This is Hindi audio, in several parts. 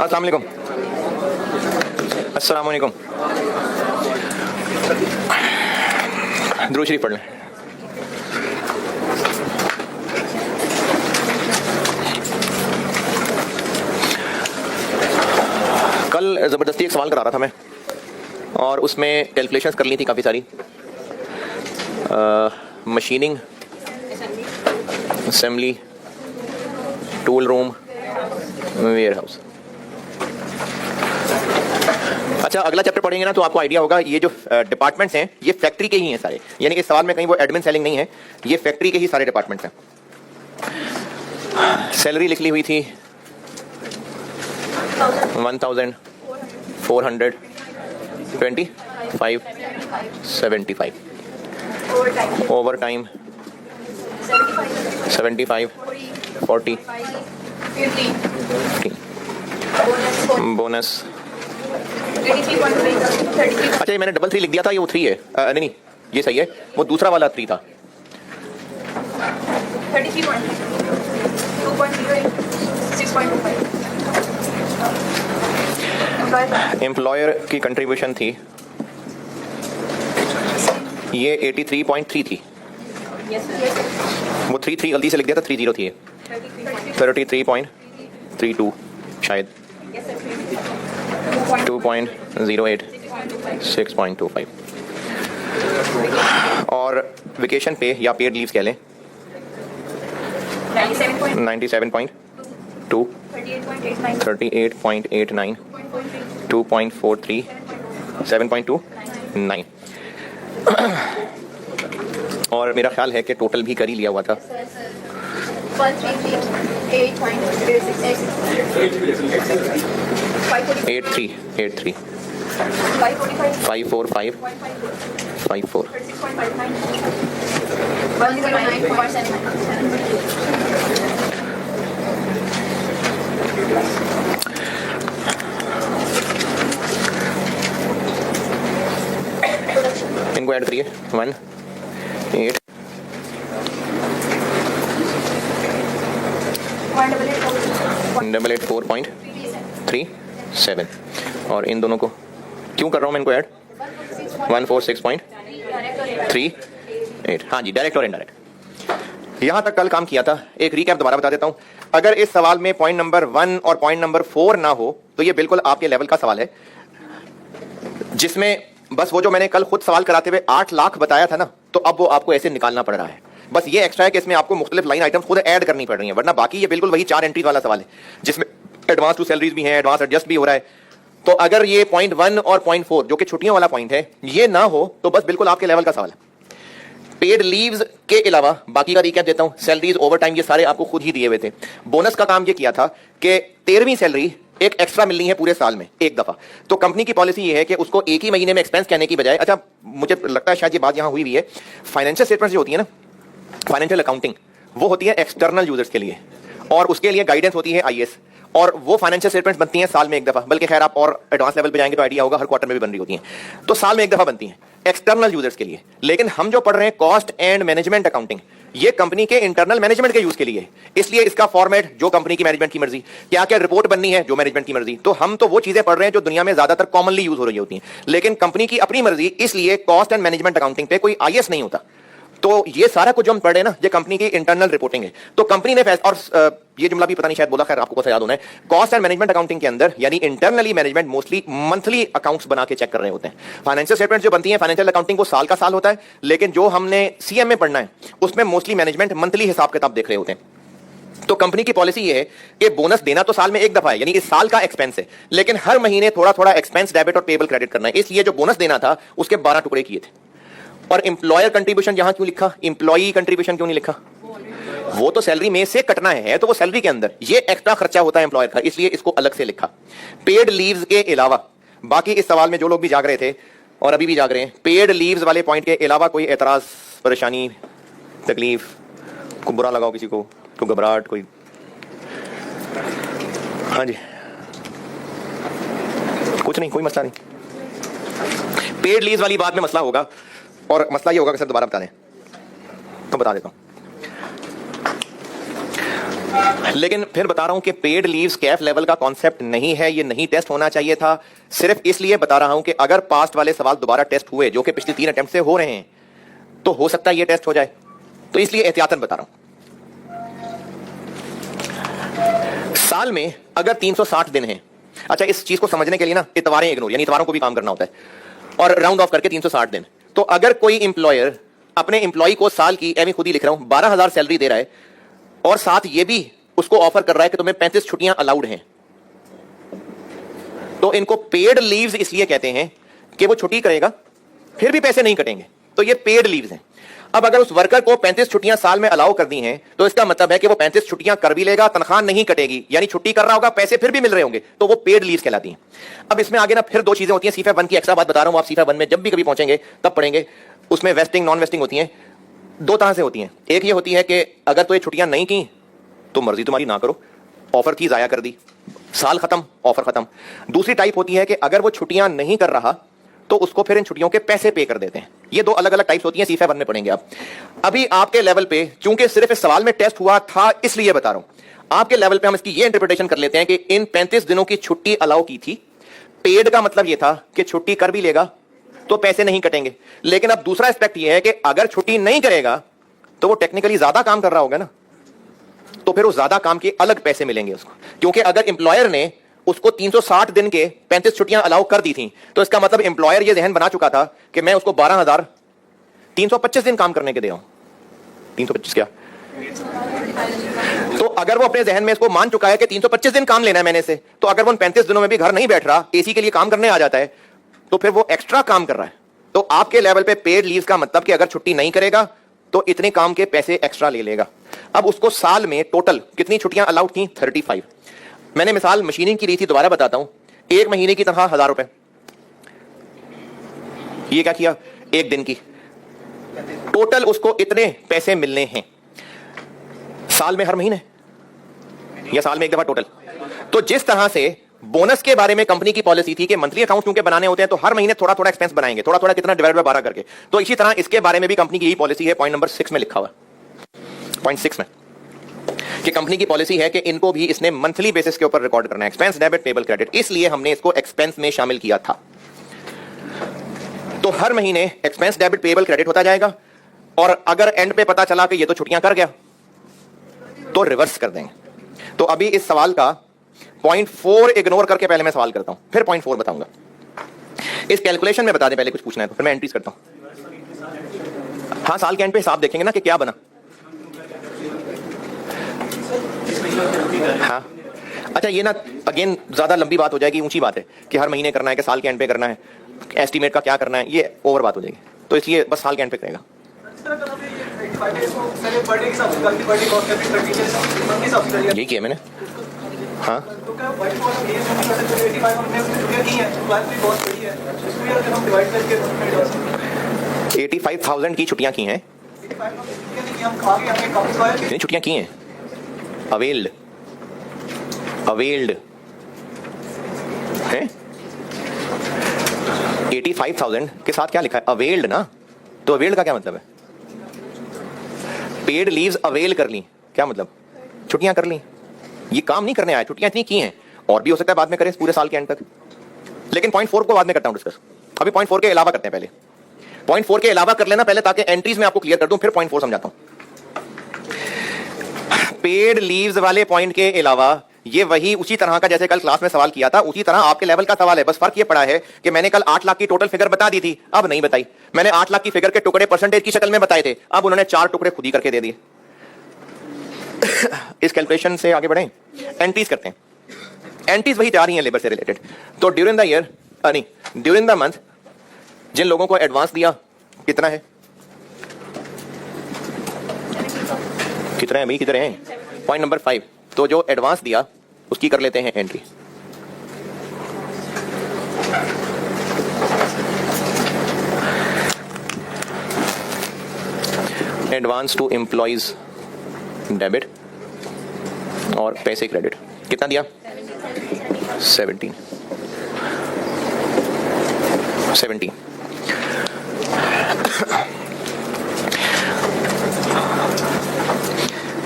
अस्सलाम वालेकुम। अस्सलाम वालेकुम। दुरूद शरीफ पढ़ लें। कल ज़बरदस्ती एक सवाल करा रहा था मैं और उसमें कैलकुलेशंस कर ली थी काफ़ी सारी। Machining, assembly, tool room, warehouse. अच्छा, अगला चैप्टर पढ़ेंगे ना तो आपको आइडिया होगा ये जो डिपार्टमेंट्स हैं ये फैक्ट्री के ही हैं सारे, यानी कि इस सवाल में कहीं वो एडमिन सेलिंग नहीं है, ये फैक्ट्री के ही सारे डिपार्टमेंट्स हैं। सैलरी लिख ली हुई थी 1425, ओवर टाइम 75, 40, बोनस। अच्छा, ये मैंने डबल 3 लिख दिया था, ये वो 3 है। नहीं, ये सही है, वो दूसरा वाला 3 था। 33.6.25 एम्प्लॉयर की कंट्रीब्यूशन थी, ये 83.3 थी। वो 3 गलती से लिख दिया था, 30 थी। 33.32 शायद, 2.08, 6.25। और वेकेशन पे या पेड लीव्स कह लें 97.2, 38.89, 2.43, 7.29। और मेरा ख्याल है कि टोटल भी कर ही लिया हुआ था। 83, 545, 54। इनको ऐड करिए, 1, 8, 4.37। और इन दोनों को क्यों कर रहा हूँ मैं इनको ऐड? 146.38। हाँ जी, डायरेक्ट और इनडायरेक्ट। यहां तक कल काम किया था। एक रिकैप दोबारा बता देता हूं। अगर इस सवाल में पॉइंट नंबर 1 और पॉइंट नंबर 4 ना हो तो ये बिल्कुल आपके लेवल का सवाल है, जिसमें बस वो जो मैंने कल खुद सवाल कराते हुए 8 लाख बताया था ना, तो अब वो आपको ऐसे निकालना पड़ रहा है। बस ये एक्स्ट्रा है कि इसमें आपको मुख्तलिफ लाइन आइटम खुद ऐड करनी पड़ रही है, वरना बाकी ये बिल्कुल वही 4 एंट्री वाला सवाल है जिसमें एडवांस टू सैलरीज भी है, एडवांस एडजस्ट भी हो रहा है। तो अगर ये पॉइंट 1 और पॉइंट 4 जो कि छुट्टियों वाला पॉइंट है ये ना हो तो बस बिल्कुल आपके लेवल का सवाल है। पेड लीव्स के अलावा बाकी का रिकैप देता हूं। सैलरीज, ओवर टाइम, ये सारे आपको खुद ही दिए हुए थे। बोनस का काम ये किया था कि 13वीं सैलरी एक एक्स्ट्रा मिलनी है पूरे साल में एक दफा। तो कंपनी की पॉलिसी ये है कि उसको एक ही महीने में एक्सपेंस कहने की बजाय, अच्छा मुझे लगता है शायद ये बात यहां हुई भी है, फाइनेंशियल स्टेटमेंट्स जो होती है ना, फाइनेंशियल अकाउंटिंग, वो होती है एक्सटर्नल यूजर्स के लिए और उसके लिए गाइडेंस होती है आईएएस, और वो फाइनेंशियल स्टेटमेंट्स बनती हैं साल में एक दफा। बल्कि खैर आप और एडवांस लेवल पे जाएंगे तो आइडिया होगा, हर क्वार्टर में भी बन रही होती हैं। तो साल में एक दफा बनती हैं एक्सटर्नल यूजर्स के लिए। लेकिन हम जो पढ़ रहे हैं कॉस्ट एंड मैनेजमेंट अकाउंटिंग, ये कंपनी के इंटरनल मैनेजमेंट के यूज के लिए। इसलिए इसका फॉर्मेट जो कंपनी की मैनेजमेंट की मर्जी, क्या क्या रिपोर्ट बननी है जो मैनेजमेंट की मर्जी। तो हम तो वो चीजें पढ़ रहे हैं जो दुनिया में ज्यादातर कॉमनली यूज हो रही होती हैं, लेकिन कंपनी की अपनी मर्जी, इसलिए कॉस्ट एंड मैनेजमेंट अकाउंटिंग पे कोई आईएएस नहीं होता। तो ये सारा कुछ जो हम पढ़ रहे हैं ना, ये कंपनी की इंटरनल रिपोर्टिंग है। तो कंपनी ने और ये जुमला भी पता नहीं शायद बोला, खैर आपको कैसे याद होना है, कॉस्ट एंड मैनेजमेंट अकाउंटिंग के अंदर यानी internally management mostly monthly accounts बना के चेक कर रहे होते हैं। फाइनेंशियल स्टेटमेंट्स जो बनती हैं फाइनेंशियल अकाउंटिंग वो साल का साल होता है, लेकिन जो हमने सीएम में पढ़ना है उसमें मोस्टली मैनेजमेंट मंथली हिसाब किताब देख रहे होते हैं। तो कंपनी की पॉलिसी ये है कि बोनस देना तो साल में एक दफा है, यानी इस साल का एक्सपेंस है, लेकिन हर महीने थोड़ा थोड़ा एक्सपेंस डेबिट और पेबल क्रेडिट करना है। इसलिए जो बोनस देना था उसके 12 टुकड़े किए थे। और एम्प्लॉयर कंट्रीब्यूशन यहां क्यों लिखा, एम्प्लॉई कंट्रीब्यूशन क्यों नहीं लिखा? वो तो सैलरी में से कटना है, तो वो सैलरी के अंदर ये एक्स्ट्रा खर्चा होता है एम्प्लॉयर का, इसलिए इसको अलग से लिखा। पेड लीव्स के अलावा बाकी इस सवाल में जो लोग भी जाग रहे थे और अभी भी जाग रहे हैं, पेड लीव्स वाले पॉइंट के अलावा कोई एतराज, परेशानी, तकलीफ, को बुरा लगाओ किसी को, तो घबराहट कोई? हाँ जी, कुछ नहीं, कोई मसला नहीं। पेड लीव्स वाली बात में मसला होगा, और मसला ये होगा कि सर दोबारा बता दें, तो बता देता हूं। लेकिन फिर बता रहा हूं कि पेड लीव्स कैफ लेवल का कॉन्सेप्ट नहीं है, ये नहीं टेस्ट होना चाहिए था। सिर्फ इसलिए बता रहा हूं कि अगर पास्ट वाले सवाल दोबारा टेस्ट हुए, जो कि पिछले 3 अटेम्प्ट से हो रहे हैं, तो हो सकता है ये टेस्ट हो जाए। तो इसलिए एहतियातन बता रहा हूं। साल में अगर 360 दिन हैं, अच्छा इस चीज को समझने के लिए ना इतवारें इग्नोर, यानी इतवारों को भी काम करना होता है, और राउंड ऑफ करके 360 दिन। तो अगर कोई इंप्लॉयर अपने इंप्लॉय को साल की, मैं खुद ही लिख रहा हूं, 12,000 सैलरी दे रहा है और साथ ये भी उसको ऑफर कर रहा है कि तुम्हें 35 छुट्टियां अलाउड हैं, तो इनको पेड लीव्स इसलिए कहते हैं कि वो छुट्टी करेगा फिर भी पैसे नहीं कटेंगे, तो ये पेड लीव्स हैं। अब अगर उस वर्कर को 35 छुट्टियां साल में अलाउ कर दी हैं, तो इसका मतलब है कि वो 35 छुट्टियां कर भी लेगा, तनख्वाह नहीं कटेगी, यानी छुट्टी कर रहा होगा, पैसे फिर भी मिल रहे होंगे, तो वो पेड लीव्स कहलाती हैं। अब इसमें आगे ना फिर 2 चीजें होती हैं, सीफा 1 की एक्स्ट्रा बात बता रहा हूं, आप सीफा 1 में जब भी कभी पहुंचेंगे तब पढ़ेंगे। उसमें वेस्टिंग नॉन वेस्टिंग होती हैं, 2 तरह से होती हैं। एक ये होती है कि अगर तो ये छुट्टियां नहीं की तो मर्जी तुम्हारी, ना करो, ऑफर की, जाया कर दी, साल खत्म, ऑफर खत्म। दूसरी टाइप होती है कि अगर वो छुट्टियां नहीं कर रहा तो उसको फिर इन छुट्टियों के पैसे पे कर देते हैं। ये 2 अलग अलग टाइप्स होती हैं, सीफा 1 में पढ़ेंगे आप। अभी आपके लेवल पे, चूंकि सिर्फ इस सवाल में टेस्ट हुआ था इसलिए बता रहा हूं, आपके लेवल पे हम इसकी ये इंटरप्रिटेशन कर लेते हैं कि इन 35 दिनों की छुट्टी अलाउ की थी। पेड का मतलब ये था कि छुट्टी कर भी लेगा तो पैसे नहीं कटेंगे। लेकिन अब दूसरा एस्पेक्ट ये है कि अगर छुट्टी नहीं करेगा तो वो टेक्निकली ज्यादा काम कर रहा होगा ना, तो फिर उस ज्यादा काम के अलग पैसे मिलेंगे उसको। क्योंकि अगर एम्प्लॉयर ने उसको 360 दिन के 35 छुट्टियां अलाउ कर दी थी, तो इसका मतलब एम्प्लॉयर ये जहन बना चुका था कि मैं उसको 12,325 दिन काम करने के दे रहा हूं। 325 क्या, तो अगर वो अपने जहन में इसको मान चुका है कि 325 दिन काम लेना है मैंने से, तो अगर वो 35 दिनों में भी घर नहीं बैठ रहा, एसी के लिए काम करने आ जाता है, तो फिर वो एक्स्ट्रा काम कर रहा है। तो आपके लेवल पे पेड लीव का मतलब कि अगर छुट्टी नहीं करेगा तो इतने काम के पैसे एक्स्ट्रा ले लेगा। अब उसको साल में टोटल कितनी छुट्टियां अलाउड थी? 35। मैंने मिसाल मशीनिंग की ली थी, दोबारा बताता हूं। 1 महीने की तनख्वाह 1,000 रुपए, ये क्या किया, 1 दिन की, टोटल उसको इतने पैसे मिलने हैं साल में, हर महीने या साल में एक दफा टोटल। तो जिस तरह से बोनस के बारे में कंपनी की पॉलिसी थी कि मंथली अकाउंट क्योंकि बनाने होते हैं तो हर महीने थोड़ा थोड़ा एक्सपेंस बनाएंगे, थोड़ा थोड़ा कितना, डिवाइड बाय 12 करके, तो इसी तरह इसके बारे में भी कंपनी की यही पॉलिसी है। पॉइंट नंबर 6 में लिखा हुआ, पॉइंट 6 में, कि कंपनी की पॉलिसी है कि इनको भी इसने मंथली बेसिस के ऊपर रिकॉर्ड करना है, एक्सपेंस, डेबिट, पेबल, क्रेडिट। इसलिए हमने इसको एक्सपेंस में शामिल किया था। तो हर महीने एक्सपेंस, डेबिट, पेबल, क्रेडिट होता जाएगा, और अगर एंड पे पता चला कि ये तो छुट्टियां कर गया तो रिवर्स कर देंगे। तो अभी इस सवाल का पॉइंट 4 इग्नोर करके पहले मैं सवाल करता हूं, फिर पॉइंट 4 बताऊंगा। इस कैलकुलेशन में बता दें, पहले कुछ पूछना है तो फिर मैं एंट्रीज करता हूं। हाँ, साल के एंड पे हिसाब देखेंगे ना कि क्या बना। हाँ, अच्छा ये ना अगेन ज्यादा लंबी बात हो जाएगी, ऊंची बात है कि हर महीने करना है कि साल के एंड पे करना है, एस्टीमेट का क्या करना है, ये ओवर बात हो जाएगी, तो इसलिए बस साल के एंड पे करेगा। यही किया मैंने। हाँ, 85,000 की छुट्टियां की हैं, कितनी छुट्टियां की हैं? अवेल्ड, अवेल्ड है 85,000 के साथ क्या लिखा है? अवेल्ड ना, तो अवेल्ड का क्या मतलब है? पेड लीव्स अवेल कर ली, क्या मतलब? छुट्टियां कर ली, ये काम नहीं करने आया, छुट्टियां इतनी की हैं, और भी हो सकता है बाद में करें पूरे साल के एंड तक। लेकिन पॉइंट 4 को बाद में करता हूं डिस्कस, अभी पॉइंट 4 के अलावा करते हैं। पहले पॉइंट 4 के अलावा कर लेना पहले, ताकि एंट्रीज में आपको क्लियर कर दूं, फिर पॉइंट 4 समझाता हूं। पेड लीव्स वाले पॉइंट के अलावा ये वही उसी तरह का जैसे कल क्लास में सवाल किया था, उसी तरह आपके लेवल का सवाल है। बस फर्क ये पड़ा है कि मैंने कल 8 लाख की टोटल फिगर बता दी थी, अब नहीं बताई। मैंने 8 लाख की फिगर के टुकड़े परसेंटेज की शक्ल में बताए थे, अब उन्होंने 4 टुकड़े खुद ही करके दे दिए। इस कैलकुलेशन से आगे बढ़ें, एंट्रीज करते हैं। एंट्रीज वही जा रही हैं लेबर से रिलेटेड। तो ड्यूरिंग द ईयर, नहीं ड्यूरिंग द मंथ, जिन लोगों को एडवांस दिया कितना है, कितना है भाई, किधर है? Point number 5। तो जो एडवांस दिया उसकी कर लेते हैं entry. Advance to employees debit और पैसे क्रेडिट, कितना दिया? 17।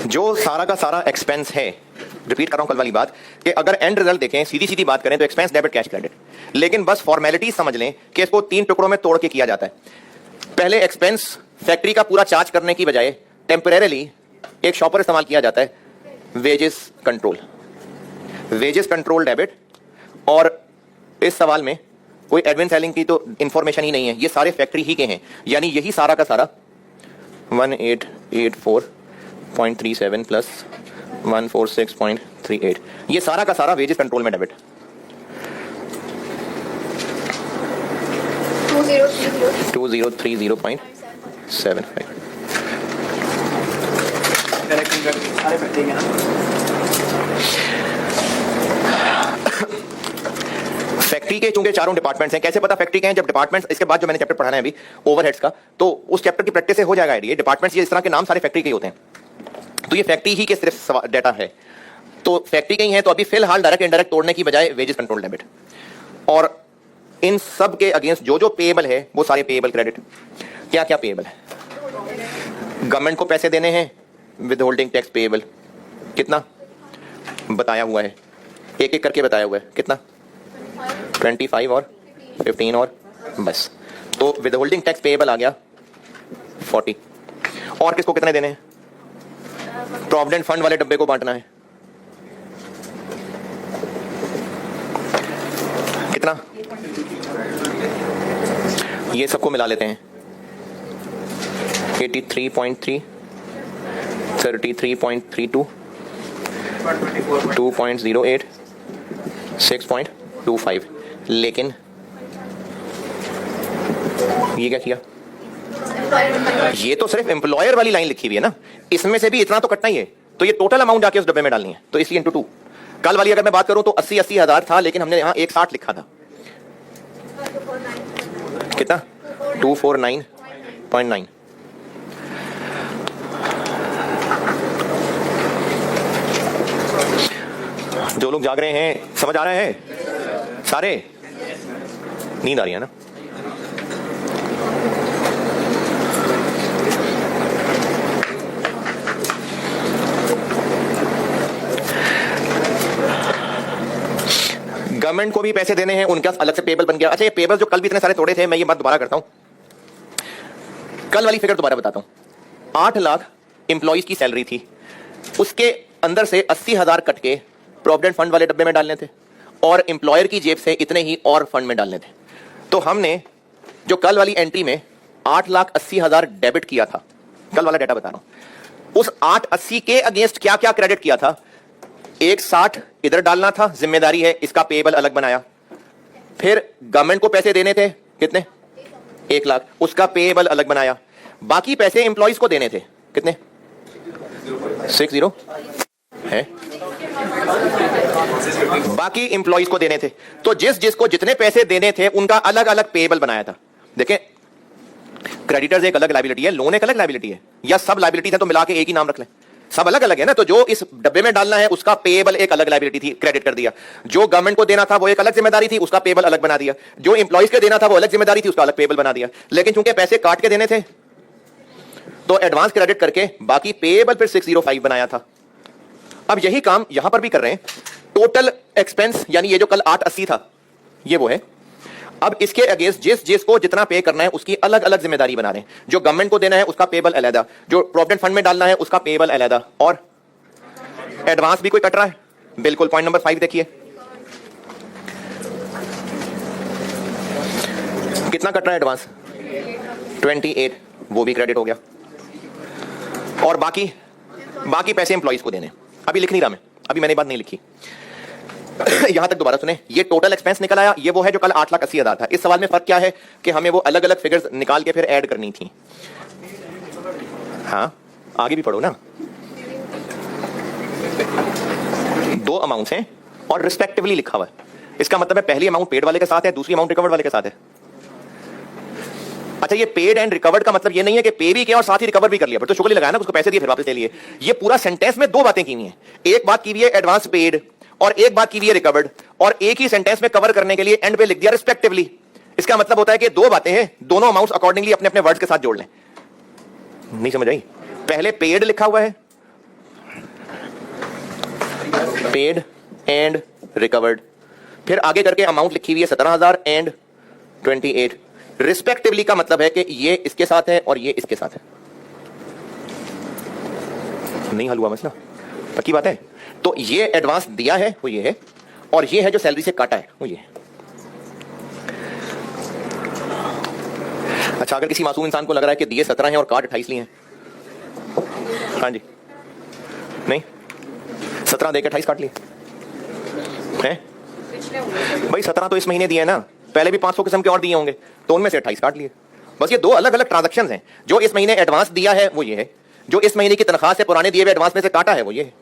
जो सारा का सारा एक्सपेंस है, रिपीट कर रहा हूं कल वाली बात, कि अगर एंड रिजल्ट देखें, सीधी सीधी बात करें तो एक्सपेंस, डेबिट, कैश, क्रेडिट, लेकिन बस फॉर्मेलिटी समझ लें कि इसको 3 टुकड़ों में तोड़ के किया जाता है। पहले एक्सपेंस फैक्ट्री का पूरा चार्ज करने की बजाय टेम्परेरली एक शॉपर इस्तेमाल किया जाता है, wages control, wages control debit. और इस सवाल में कोई एडमिन सेलिंग की तो इंफॉर्मेशन ही नहीं है, ये सारे फैक्ट्री ही के हैं, यानी यही सारा का सारा 1884.37 प्लस 146.38, ये सारा का सारा वेजेस कंट्रोल में डेबिट। 2030.75। फैक्ट्री के चूंकि चारों डिपार्टमेंट्स हैं, कैसे पता फैक्ट्री के हैं? जब डिपार्टमेंट्स, इसके बाद जो मैंने चैप्टर पढ़ाना है अभी ओवरहेड्स का, तो उस चैप्टर की प्रैक्टिस से हो जाएगा आइडिया। डिपार्टमेंट्स ये इस तरह के नाम सारे फैक्ट्री के ही होते हैं, तो ये फैक्ट्री ही के सिर्फ डाटा है, तो फैक्ट्री के ही है। तो अभी फिलहाल डायरेक्ट इनडायरेक्ट तोड़ने की बजाय वेजेस कंट्रोल डेबिट, और इन सब के अगेंस्ट जो जो पेएबल है वो सारे पेएबल क्रेडिट। क्या क्या पेएबल है? गवर्नमेंट को पैसे देने हैं, विद होल्डिंग टैक्स पेएबल, कितना बताया हुआ है, एक एक करके बताया हुआ है, कितना 25 और 15 और बस, तो विद होल्डिंग टैक्स पेएबल आ गया 40। और किसको कितने देने हैं? प्रोविडेंट फंड वाले डब्बे को बांटना है, कितना? ये सबको मिला लेते हैं, 83.3, 33.32, 2.08, 6.25। लेकिन ये क्या किया? ये तो सिर्फ एम्प्लॉयर वाली लाइन लिखी हुई है ना, इसमें से भी इतना तो कटना ही है, तो ये टोटल अमाउंट जाके उस डब्बे में डालनी है, तो इसलिए इंटू 2। कल वाली अगर मैं बात करूं तो 80 हजार था, लेकिन हमने यहां 160 लिखा था, कितना? 249.9। जो लोग जाग रहे हैं, समझ आ रहे हैं सारे? नींद आ रही है ना? गवर्नमेंट को भी पैसे देने हैं, उनका अलग से पेबल बन गया। अच्छा, ये पेबल जो कल भी इतने सारे तोड़े थे, मैं ये बात दोबारा करता हूं, कल वाली फिगर दोबारा बताता हूं। 8 लाख एम्प्लॉइज की सैलरी थी, उसके अंदर से 80 हजार कट के प्रोविडेंट फंड वाले डब्बे में डालने थे, और एम्प्लॉयर की जेब से इतने ही और फंड में डालने थे। तो हमने जो कल वाली एंट्री में 8,80,000 डेबिट किया था, कल वाला डेटा बता रहा हूं, उस 880 के अगेंस्ट क्या क्या क्रेडिट किया था? 160 इधर डालना था, जिम्मेदारी है, इसका पेबल अलग बनाया। फिर गवर्नमेंट को पैसे देने थे, कितने? 1 लाख, उसका पेबल अलग बनाया। बाकी पैसे एम्प्लॉइज को देने थे, कितने? 60 है, बाकी एम्प्लॉइज को देने थे। तो जिस जिसको जितने पैसे देने थे उनका अलग अलग पेबल बनाया था। देखें, क्रेडिटर्स एक अलग लायबिलिटी है, लोन एक अलग लायबिलिटी है, या सब लायबिलिटी है तो मिला के एक ही नाम रख लें, सब अलग अलग है ना। तो जो इस डब्बे में डालना है उसका पेबल एक अलग लायबिलिटी थी, क्रेडिट कर दिया। जो गवर्नमेंट को देना था वो एक अलग जिम्मेदारी थी, उसका पेबल अलग बना दिया। जो एम्प्लॉइज के देना था वो अलग जिम्मेदारी थी, उसका अलग पेबल बना दिया। लेकिन चूंकि पैसे काट के देने थे तो एडवांस क्रेडिट करके बाकी पेबल फिर 605 बनाया था। अब यही काम यहां पर भी कर रहे हैं। टोटल एक्सपेंस, यानी ये जो कल 880 था, ये वो है। अब इसके अगेंस्ट जिस जिसको जितना पे करना है उसकी अलग अलग जिम्मेदारी बना रहे हैं। जो गवर्नमेंट को देना है उसका पेबल अलग, जो प्रोविडेंट फंड में डालना है उसका पेबल अलग, और एडवांस भी कोई कट रहा है, बिल्कुल। पॉइंट नंबर 5 देखिए, कितना कट रहा है एडवांस? 28, वो भी क्रेडिट हो गया। और बाकी पैसे एम्प्लॉइज को देने। अभी लिख नहीं रहा मैं, अभी मैंने बात नहीं लिखी यहां तक दोबारा सुने। ये टोटल एक्सपेंस निकल आया, ये वो है जो कल 8,80,000 था। इस सवाल में फर्क क्या है कि हमें वो अलग अलग फिगर्स निकाल के फिर ऐड करनी थी। हाँ, आगे भी पढ़ो ना। 2 अमाउंट्स हैं और रिस्पेक्टिवली लिखा हुआ है। इसका मतलब है पहली अमाउंट पेड वाले के साथ है, दूसरी अमाउंट रिकवर्ड वाले के साथ है। अच्छा, ये पेड एंड रिकवर्ड का मतलब ये नहीं है कि पे भी किया और साथ ही रिकवर भी कर लिया, पर तो शुक्र ही लगाया ना, उसको पैसे दिए फिर वापस ले लिए। ये पूरा सेंटेंस में 2 बातें की हुई हैं। एक बात की हुई है एडवांस पेड, और एक बात की हुई है रिकवर्ड, और एक ही सेंटेंस में कवर करने के लिए एंड पे लिख दिया रिस्पेक्टिवली। इसका मतलब होता है कि 2 बातें हैं, दोनों अमाउंट्स अकॉर्डिंगली अपने अपने वर्ड्स के साथ जोड़ लें। नहीं समझ आई? पहले पेड लिखा हुआ है, पेड एंड रिकवर्ड, फिर आगे करके अमाउंट लिखी हुई है 17,000 एंड 28 रिस्पेक्टिवली, का मतलब है कि ये इसके साथ है और ये इसके साथ है। नहीं हल हुआ मसला, पक्की बात है। तो ये एडवांस दिया है वो ये है, और ये है जो सैलरी से काटा है वो ये है। अच्छा, अगर किसी मासूम इंसान को लग रहा है कि दिए 17 हैं और काट 28 लिए हैं, हाँ जी, नहीं 17 देकर 28 काट लिए हैं भाई। 17 तो इस महीने दिए ना, पहले भी 500 किस्म के और दिए होंगे, तो उनमें से 28 काट लिए। बस ये दो अलग अलग ट्रांजैक्शंस हैं। जो इस महीने एडवांस दिया है वो ये है, जो इस महीने की तनख्वाह से पुराने दिए हुए एडवांस में से काटा है वो ये है।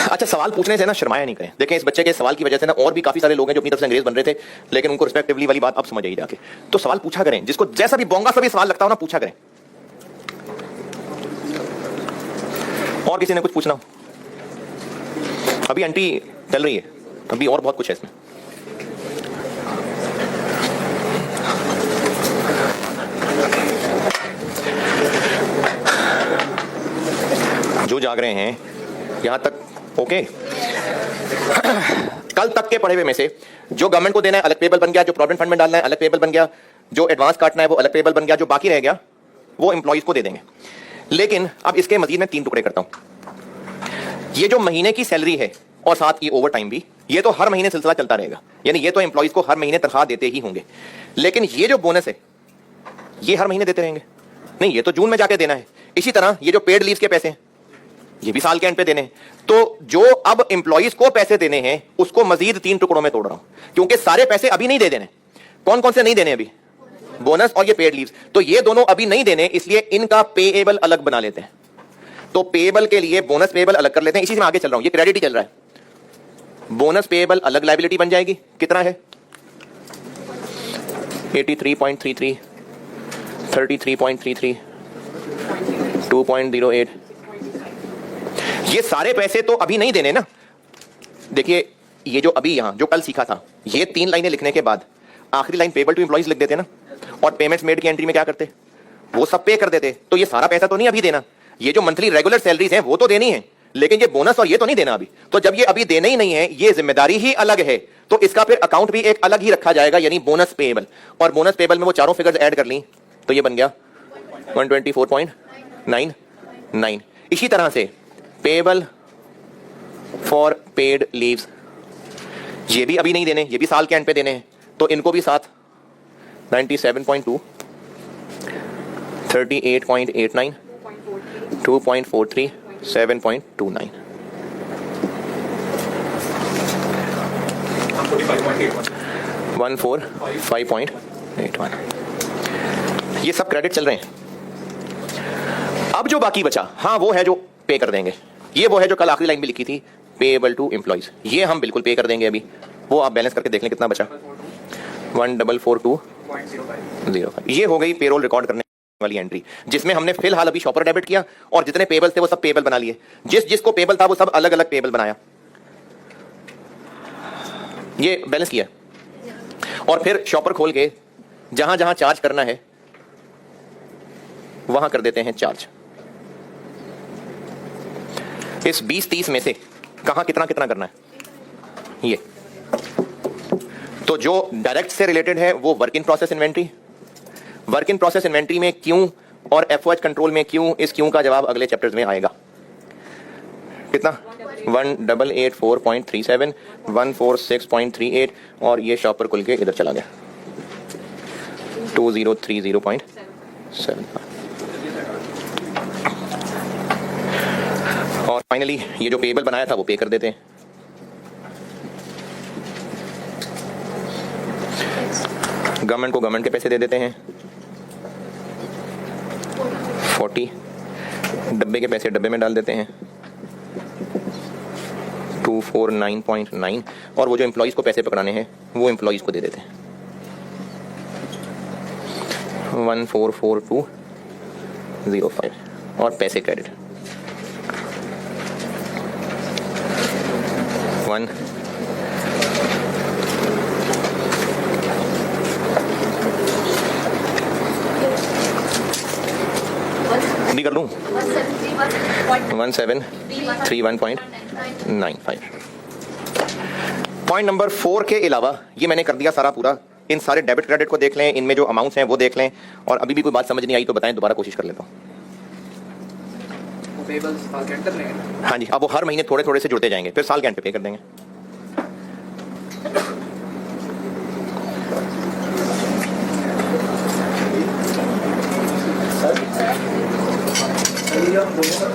अच्छा, सवाल पूछने से ना शर्माया नहीं करें। देखें, इस बच्चे के सवाल की वजह से ना और भी काफी सारे लोग हैं जो अपनी तरफ से अंग्रेज बन रहे थे, लेकिन उनको रिस्पेक्टिवली वाली बात अब समझ आई जाके। तो सवाल पूछा करें, जिसको जैसा भी बोंगा सा भी सवाल लगता हो ना, पूछा करें। और किसी ने कुछ पूछना हो? अभी आंटी चल रही है, अभी और बहुत कुछ है इसमें। जो जाग रहे हैं यहां तक ओके। कल तक के पढ़े हुए में से जो गवर्नमेंट को देना है अलग पेबल बन गया, जो प्रोविडेंट फंड में डालना है अलग पेबल बन गया, जो एडवांस काटना है वो अलग पेबल बन गया, जो बाकी रह गया वो एम्प्लॉइज को दे देंगे। लेकिन अब इसके मजीद मैं 3 टुकड़े करता हूं। ये जो महीने की सैलरी है और साथ ये ओवर टाइम भी, ये तो हर महीने सिलसिला चलता रहेगा, यानी ये तो एम्प्लॉइज को हर महीने तनख्वाह देते ही होंगे। लेकिन ये जो बोनस है ये हर महीने देते रहेंगे नहीं, ये तो जून में जाके देना है। इसी तरह ये जो पेड लीव के पैसे हैं ये भी साल के एंड पे देने हैं। तो जो अब एम्प्लॉइज को पैसे देने हैं उसको मजीद 3 टुकड़ों में तोड़ रहा हूं, क्योंकि सारे पैसे अभी नहीं दे देने। कौन कौन से नहीं देने अभी? बोनस और ये पेड लीव्स। तो ये दोनों अभी नहीं देने, इसलिए इनका पेएबल अलग बना लेते हैं। तो पेएबल के लिए बोनस पेएबल अलग कर लेते हैं। इसी से मैं आगे चल रहा हूं, ये क्रेडिट ही चल रहा है। बोनस पेएबल अलग लायबिलिटी बन जाएगी। कितना है? 83.33, 33.33, 2.08। ये सारे पैसे तो अभी नहीं देने ना। देखिए, ये जो अभी यहां जो कल सीखा था, ये 3 लाइनें लिखने के बाद आखिरी लाइन पेबल टू एम्प्लॉइज लिख देते ना, और पेमेंट्स मेड की एंट्री में क्या करते? वो सब पे कर देते। तो ये सारा पैसा तो नहीं अभी देना। ये जो मंथली रेगुलर सैलरीज हैं वो तो देनी है, लेकिन ये बोनस और ये तो नहीं देना अभी। तो जब ये अभी देना ही नहीं है, ये जिम्मेदारी ही अलग है, तो इसका फिर अकाउंट भी एक अलग ही रखा जाएगा, यानी बोनस पेएबल। और बोनस पेएबल में वो चारों फिगर्स ऐड कर ली तो ये बन गया 124.99। इसी तरह से पेएबल फॉर पेड लीव्स, ये भी अभी नहीं देने, ये भी साल के एंड पे देने हैं, तो इनको भी साथ 97.2, 38.89, 2.43, 7.29, 145.81। ये सब क्रेडिट चल रहे हैं। अब जो बाकी बचा, हाँ, वो है जो पे कर देंगे। ये वो है जो कल आखिरी लाइन भी लिखी थी, पेएबल टू एम्प्लॉइज। ये हम बिल्कुल पे कर देंगे अभी। वो आप बैलेंस करके देख लें कितना बचा, 1442.05। ये हो गई पेरोल रिकॉर्ड करने वाली एंट्री, जिसमें हमने फिलहाल अभी शॉपर डेबिट किया और जितने पेबल थे वो सब पेबल बना लिए। जिसको पेबल था वो सब अलग अलग पेबल बनाया, ये बैलेंस किया, और फिर शॉपर खोल के जहां जहां चार्ज करना है वहां कर देते हैं चार्ज। इस 20-30 में से कहां कितना कितना करना है ये। तो जो डायरेक्ट से रिलेटेड है वो work in process inventory. Work in process inventory में क्यों और एफओएच कंट्रोल में क्यों, इस क्यों का जवाब अगले चैप्टर्स में आएगा। कितना? 1884.37, 146.38, और ये शॉपर खुल के इधर चला गया 2030.7। और फाइनली ये जो पेएबल बनाया था वो पे कर देते हैं। गवर्नमेंट को गवर्नमेंट के पैसे दे देते हैं 40, डब्बे के पैसे डब्बे में डाल देते हैं 249.9, और वो जो एम्प्लॉइज को पैसे पकड़ाने हैं वो एम्प्लॉइज को दे देते हैं 144205, और पैसे क्रेडिट 1। पूरी कर लूँ 1731.95। पॉइंट नंबर 4 के अलावा ये मैंने कर दिया सारा पूरा। इन सारे डेबिट क्रेडिट को देख लें, इनमें जो अमाउंट्स हैं वो देख लें, और अभी भी कोई बात समझ नहीं आई तो बताएं, दोबारा कोशिश कर लेता हूँ। हाँ जी, अब वो हर महीने थोड़े थोड़े से जुड़ते जाएंगे, फिर साल के एंड पे पे कर देंगे।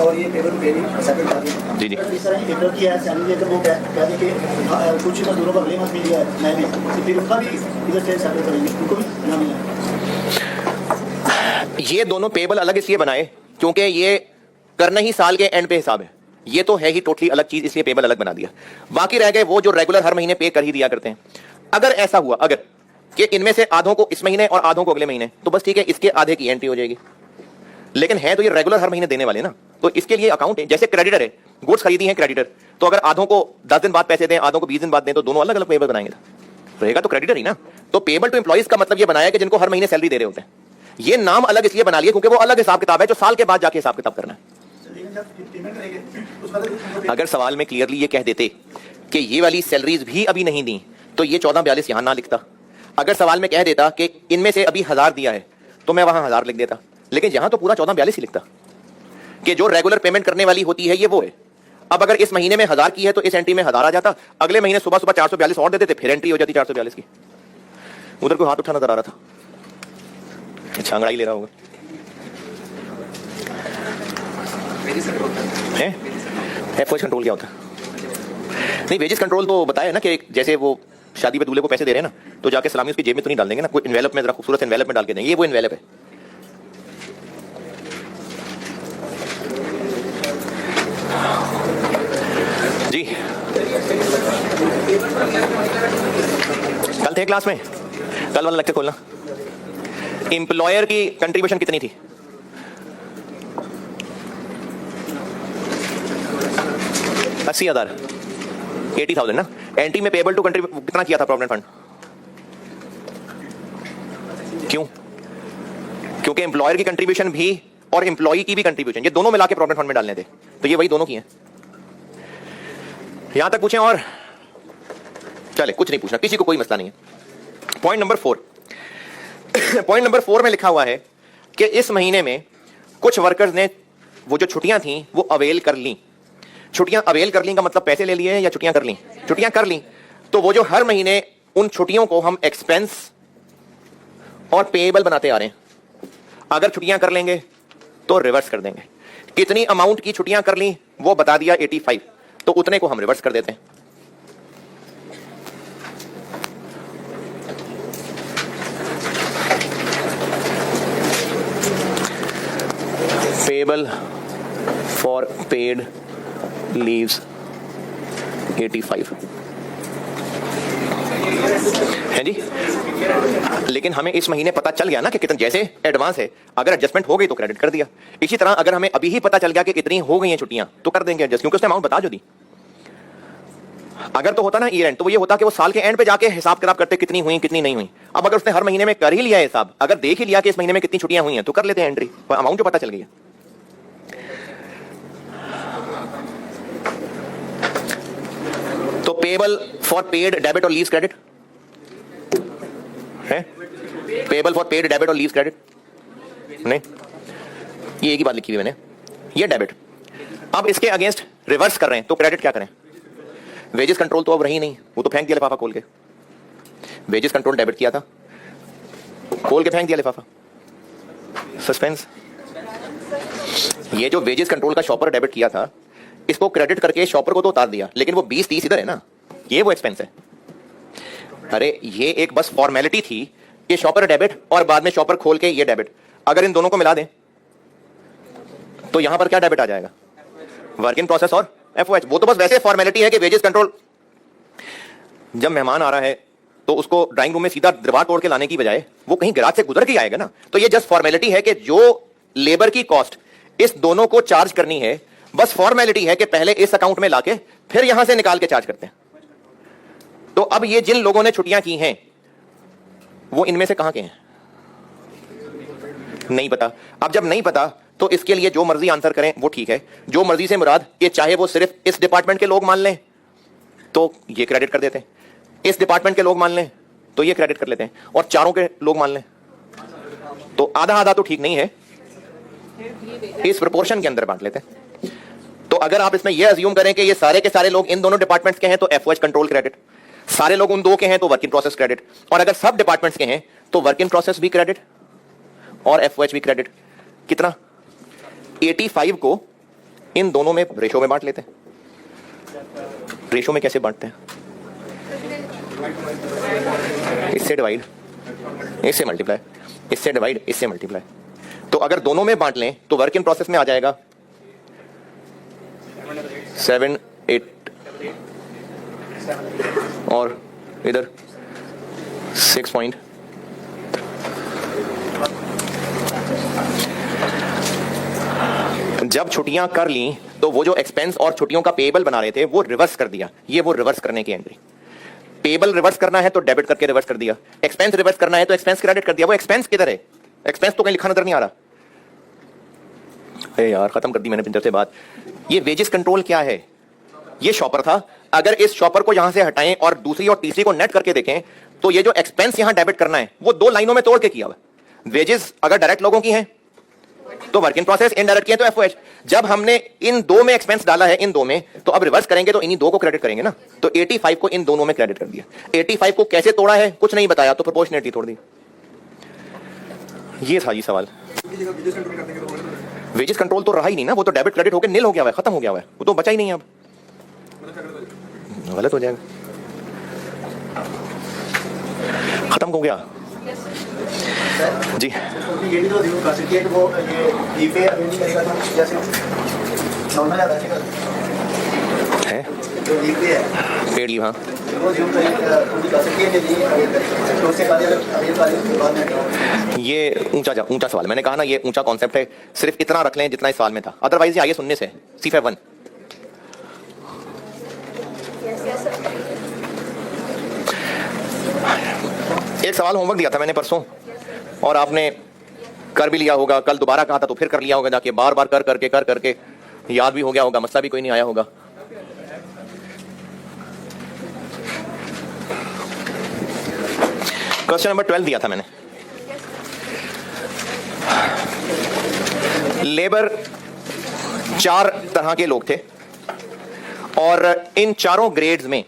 और ये पेपर जी जी पेपर की है सैलरी लेकर वो कह दें कि कुछ मजदूरों का अगले मास मिल गया है, मैं भी फिर उसका भी इधर से सेटल करेंगे, उनको भी ना मिला। ये दोनों पेबल अलग इसलिए बनाए क्योंकि ये करना ही साल के एंड पे हिसाब है। ये तो है ही टोटली अलग चीज, इसलिए पेबल अलग बना दिया। बाकी रह गए वो जो रेगुलर हर महीने पे कर ही दिया करते हैं। अगर ऐसा हुआ अगर कि इनमें से आधों को इस महीने और आधों को अगले महीने, तो बस ठीक है, इसके आधे की एंट्री हो जाएगी। लेकिन है तो ये रेगुलर हर महीने देने वाले ना, तो इसके लिए अकाउंट है। जैसे क्रेडिटर है, गुड्स खरीदी है क्रेडिटर, तो अगर आधों को 10 दिन बाद पैसे दें, आधों को 20 दिन बाद दें, तो दोनों अलग अलग पेबल बनाएंगे, रहेगा तो क्रेडिटर ही ना। तो पेबल टू एम्प्लॉइज का मतलब ये बनाया कि जिनको हर महीने सैलरी दे रहे होते हैं। ये नाम अलग इसलिए बना लिया क्योंकि वो अलग हिसाब किताब है जो साल के बाद जाके हिसाब किताब करना है। अगर सवाल में क्लियरली ये कह देते कि ये वाली सैलरीज भी अभी नहीं दी, तो ये 1442 यहां ना लिखता। अगर सवाल में कह देता कि इनमें से अभी 1000 दिया है, तो मैं वहां 1000 लिख देता। लेकिन यहां तो पूरा 1442 ही लिखता कि जो रेगुलर पेमेंट करने वाली होती है ये वो है। अब अगर इस महीने में 1000 की है तो इस एंट्री में 1000 आ जाता, अगले महीने सुबह सुबह 442 और दे देते, फिर एंट्री हो जाती 442 की। उधर कोई हाथ उठा नजर आ रहा था, अच्छा अंगड़ाई ले रहा होगा। वेजेस कंट्रोल क्या होता है? नहीं, वेजेस कंट्रोल तो बताया ना कि जैसे वो शादी पे दूल्हे को पैसे दे रहे हैं ना, तो जाके सलामी उसकी जेब में तो नहीं डाल देंगे ना, कोई इन्वेलप में, जरा खूबसूरत इन्वेलप में डाल के देंगे। ये वो इन्वेलप है। जी कल थे क्लास में, कल वाला लेक्चर खोलना। एम्प्लॉयर की कंट्रीब्यूशन कितनी थी? 80,000, 80,000 ना। एंट्री में पेबल टू कंट्रीब्यूट कितना किया था प्रोविडेंट फंड? क्यों? क्योंकि एम्प्लॉयर की कंट्रीब्यूशन भी और एम्प्लॉई की भी कंट्रीब्यूशन, ये दोनों मिला के प्रोविडेंट फंड में डालने थे, तो ये वही दोनों की हैं। यहां तक पूछें और चले, कुछ नहीं पूछना, किसी को कोई मसला नहीं है। पॉइंट नंबर 4 पॉइंट नंबर 4 में लिखा हुआ है कि इस महीने में कुछ वर्कर्स ने वो जो छुट्टियां थी वो अवेल कर ली। छुट्टियां अवेल कर ली का मतलब पैसे ले लिए या छुट्टियां कर ली? छुट्टियां कर ली। तो वो जो हर महीने उन छुट्टियों को हम एक्सपेंस और पेएबल बनाते आ रहे हैं। अगर छुट्टियां कर लेंगे तो रिवर्स कर देंगे। कितनी अमाउंट की छुट्टियां कर ली वो बता दिया 85, तो उतने को हम रिवर्स कर देते हैं। पेएबल फॉर पेड लीव्स 85 है जी। लेकिन हमें इस महीने पता चल गया ना कि कितना, जैसे एडवांस है, अगर एडजस्टमेंट हो गई तो क्रेडिट कर दिया। इसी तरह अगर हमें अभी ही पता चल गया कि कितनी हो गई हैं छुट्टियां, तो कर देंगे एडजस्ट, क्योंकि उसने अमाउंट बता जो दी। अगर तो होता ना ईयर एंड, तो वो ये होता कि वो साल के एंड पे जाके हिसाब किताब करते कितनी हुई कितनी नहीं हुई। अब अगर उसने हर महीने में कर ही लिया हिसाब, अगर देख ही लिया कि इस महीने में कितनी छुट्टियां हुई हैं, तो कर लेते हैं एंट्री, अमाउंट जो पता चल गई है। तो पेएबल फॉर पेड डेबिट और लीव्स क्रेडिट है? पेएबल फॉर पेड डेबिट और लीव्स क्रेडिट नहीं, ये एक ही बात लिखी हुई मैंने, ये डेबिट। अब इसके अगेंस्ट रिवर्स कर रहे हैं तो क्रेडिट क्या करें? वेजेस कंट्रोल तो अब रही नहीं, वो तो फेंक दिया लिफाफा खोल के। वेजेस कंट्रोल डेबिट किया था, खोल के फेंक दिया लिफाफा, सस्पेंस। ये जो वेजेस कंट्रोल का शॉपर डेबिट किया था, इसको क्रेडिट करके शॉपर को तो उतार दिया, लेकिन वो 20-30 इधर है ना, ये वो एक्सपेंस है। अरे ये एक बस फॉर्मेलिटी थी कि शॉपर डेबिट और बाद में शॉपर खोल के ये डेबिट। अगर इन दोनों को मिला दें तो यहां पर क्या डेबिट आ जाएगा? वर्क इन प्रोसेस और एफओएच। वो तो बस वैसे फॉर्मेलिटी है कि वेजेस कंट्रोल, जब मेहमान आ रहा है तो उसको ड्राइंग रूम में सीधा दरवार तोड़ के लाने की बजाय वो कहीं गैराज से गुजर के आएगा ना। तो ये जस्ट फॉर्मेलिटी है कि जो लेबर की कॉस्ट इस दोनों को चार्ज करनी है, बस फॉर्मेलिटी है कि पहले इस अकाउंट में लाके फिर यहां से निकाल के चार्ज करते हैं। तो अब ये जिन लोगों ने छुट्टियां की हैं वो इनमें से कहां के हैं? नहीं पता। अब जब नहीं पता तो इसके लिए जो मर्जी आंसर करें वो ठीक है। जो मर्जी से मुराद ये चाहे वो सिर्फ इस डिपार्टमेंट के लोग मान लें तो ये क्रेडिट कर देते हैं, इस डिपार्टमेंट के लोग मान लें तो ये क्रेडिट कर लेते हैं, और चारों के लोग मान लें तो आधा आधा तो ठीक नहीं है, इस प्रोपोर्शन के अंदर बांट लेते हैं। तो अगर आप इसमें ये अज्यूम करें कि ये सारे के सारे लोग इन दोनों डिपार्टमेंट्स के हैं तो एफओएच कंट्रोल क्रेडिट, सारे लोग उन दो के हैं तो वर्क इन प्रोसेस क्रेडिट, और अगर सब डिपार्टमेंट्स के हैं तो वर्क इन प्रोसेस भी क्रेडिट और एफओएच भी क्रेडिट। कितना? 85 को इन दोनों में रेशो में बांट लेते हैं। रेशो में कैसे बांटते हैं? इससे डिवाइड, इससे मल्टीप्लाई, इससे डिवाइड, इससे मल्टीप्लाई। तो अगर दोनों में बांट लें तो वर्क इन प्रोसेस में आ जाएगा 7 8 और इधर 6 पॉइंट। जब छुट्टियां कर ली तो वो जो एक्सपेंस और छुट्टियों का पेएबल बना रहे थे वो रिवर्स कर दिया। ये वो रिवर्स करने की एंट्री। पेएबल रिवर्स करना है तो डेबिट करके रिवर्स कर दिया, एक्सपेंस रिवर्स करना है तो एक्सपेंस क्रेडिट कर दिया। वो एक्सपेंस किधर है? एक्सपेंस तो कहीं लिखा नजर नहीं आ रहा। अरे यार खत्म कर दी मैंने पिंटर से बात। ये वेजेस कंट्रोल क्या है? ये शॉपर था। अगर इस शॉपर को यहां से हटाएं और दूसरी और तीसरी को नेट करके देखें तो ये जो एक्सपेंस यहां डेबिट करना है वो दो लाइनों में तोड़ के किया हुआ। वेजेस अगर डायरेक्ट लोगों की हैं तो वर्क इन प्रोसेस, इनडायरेक्ट की है तो एफओएच। जब हमने इन दो में एक्सपेंस डाला है, इन दो में, तो अब रिवर्स करेंगे तो इन्हीं दो को क्रेडिट करेंगे ना। तो 85 को इन दोनों में क्रेडिट कर दिया। 85 को कैसे तोड़ा है कुछ नहीं बताया तो प्रोपोर्शनेटली तोड़ दी। ये था जी सवाल। वेजेस कंट्रोल तो रहा ही नहीं ना, वो तो डेबिट क्रेडिट होकर नील हो गया है, खत्म हो गया है, वो तो बचा ही नहीं है। अब गलत हो जाएगा, खत्म हो गया जी। ये भी तो रिव्यू कर सकती है कि वो ये ईपे अरेंज करेगा तो जैसे नॉर्मल है जो ईपे है पेड लीव। हाँ वो रिव्यू कर सकती है कि तो से बाद ये ऊंचा सवाल। मैंने कहा ना ये ऊंचा कॉन्सेप्ट है, सिर्फ इतना रख लें जितना इस सवाल में था, अदरवाइज ये आइए सुनने से C5 1। एक सवाल होमवर्क दिया था मैंने परसों और आपने कर भी लिया होगा, कल दोबारा कहा था तो फिर कर लिया होगा जाके, बार बार कर करके याद भी हो गया होगा, मसला भी कोई नहीं आया होगा। क्वेश्चन नंबर 12 दिया था मैंने। लेबर 4 तरह के लोग थे और इन चारों ग्रेड्स में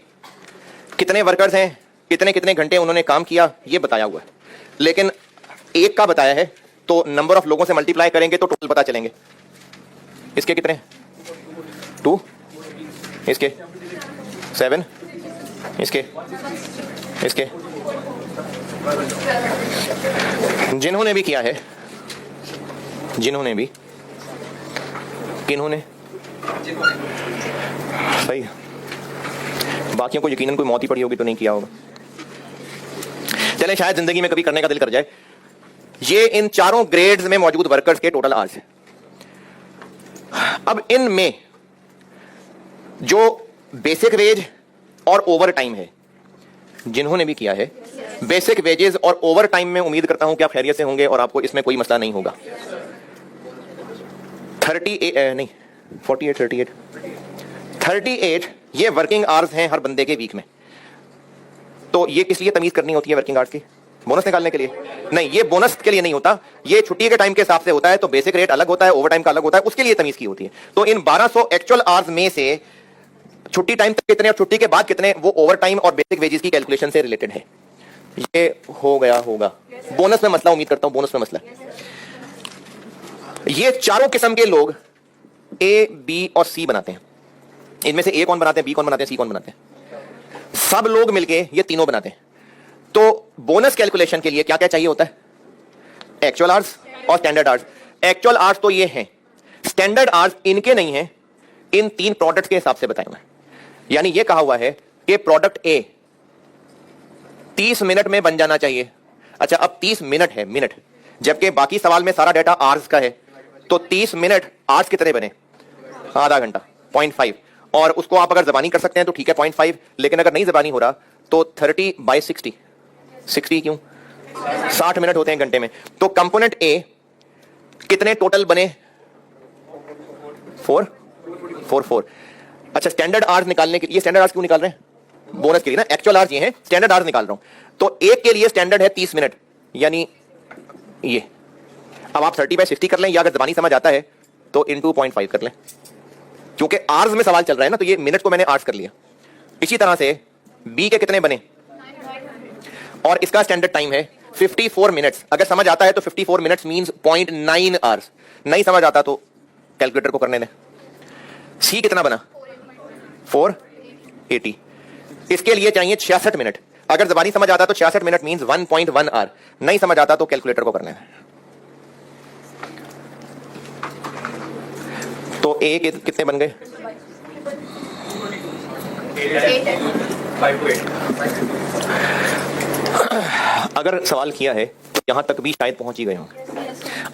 कितने वर्कर्स हैं, कितने कितने घंटे उन्होंने काम किया ये बताया हुआ है, लेकिन एक का बताया है तो नंबर ऑफ लोगों से मल्टीप्लाई करेंगे तो टोटल पता चलेंगे। इसके कितने? 2, इसके 7, इसके जिन्होंने भी किया है, जिन्होंने भी, किन्होंने, सही, बाकियों को यकीनन कोई मौत ही पड़ी होगी तो नहीं किया होगा। चले शायद जिंदगी में कभी करने का दिल कर जाए। ये इन चारों ग्रेड्स में मौजूद वर्कर्स के टोटल आवर्स हैं। अब इनमें जो बेसिक वेज और ओवर टाइम है, जिन्होंने भी किया है, बेसिक वेजेस और ओवर टाइम में उम्मीद करता हूं कि आप खैरियत से होंगे और आपको इसमें कोई मसला नहीं होगा। 38 ये वर्किंग आवर्स हैं हर बंदे के वीक में। तो ये किस लिए तमीज करनी होती है वर्किंग आवर्स की? बोनस निकालने के लिए? नहीं, ये बोनस के लिए नहीं होता, ये छुट्टी के टाइम के हिसाब से होता है। तो बेसिक रेट अलग होता है, ओवर टाइम का अलग होता है, उसके लिए तमीज की होती है। तो इन 1200 एक्चुअल आवर्स में से छुट्टी टाइम तक कितने और छुट्टी के बाद कितने, वो ओवर टाइम और बेसिक वेजेस की कैलकुलेशन से रिलेटेड है। ये हो गया होगा। बोनस में मसला, उम्मीद करता हूं बोनस में मसला। ये चारों किस्म के लोग ए, बी और सी बनाते हैं। इनमें से ए कौन बनाते हैं, बी कौन बनाते हैं, सी कौन बनाते हैं? सब लोग मिलके ये तीनों बनाते हैं। तो बोनस कैलकुलेशन के लिए क्या क्या चाहिए होता है? एक्चुअल आवर्स और स्टैंडर्ड आवर्स। एक्चुअल आवर्स तो ये हैं, स्टैंडर्ड आवर्स इनके नहीं है, इन 3 प्रोडक्ट्स के हिसाब से बताए हुए हैं। यानी ये कहा हुआ है कि प्रोडक्ट ए 30 मिनट में बन जाना चाहिए। अच्छा, अब 30 मिनट है, मिनट, जबकि बाकी सवाल में सारा डाटा आवर्स का है। तो 30 मिनट आवर्स कितने बने? आधा घंटा, 0.5। और उसको आप अगर जबानी कर सकते हैं तो ठीक है 0.5, लेकिन अगर नहीं जबानी हो रहा तो 30/60। 60 क्यों? 60 मिनट होते हैं घंटे में। तो कंपोनेंट ए कितने टोटल बने 4 4 4। अच्छा, स्टैंडर्ड आवर्स निकालने के लिए, स्टैंडर्ड आवर्स क्यों निकाल रहे हैं? बोनस के लिए ना, एक्चुअल आवर्स ये हैं, स्टैंडर्ड आवर्स निकाल रहा हूं। तो एक के लिए स्टैंडर्ड है 30 मिनट, यानी ये। अब आप 30/60 कर लें, या अगर जबानी समझ आता है तो इन 2.5 कर लें, क्योंकि आवर्स में सवाल चल रहा है ना, तो ये मिनट को मैंने आवर्स कर लिया। इसी तरह से बी के कितने बने, और इसका स्टैंडर्ड टाइम है 54 मिनट्स। अगर समझ आता है तो 54 मिनट्स मींस 0.9 आवर्स, नहीं समझ आता तो कैलकुलेटर को करने दें। सी कितना बना, 480। इसके लिए चाहिए 66 मिनट। अगर जबानी समझ आता तो 66 मिनट मींस 1.1 आवर, नहीं समझ आता तो कैलकुलेटर को करने दें। तो ए कितने बन गए, 5 to 8। अगर सवाल किया है यहां तक भी शायद पहुंच ही गए होंगे।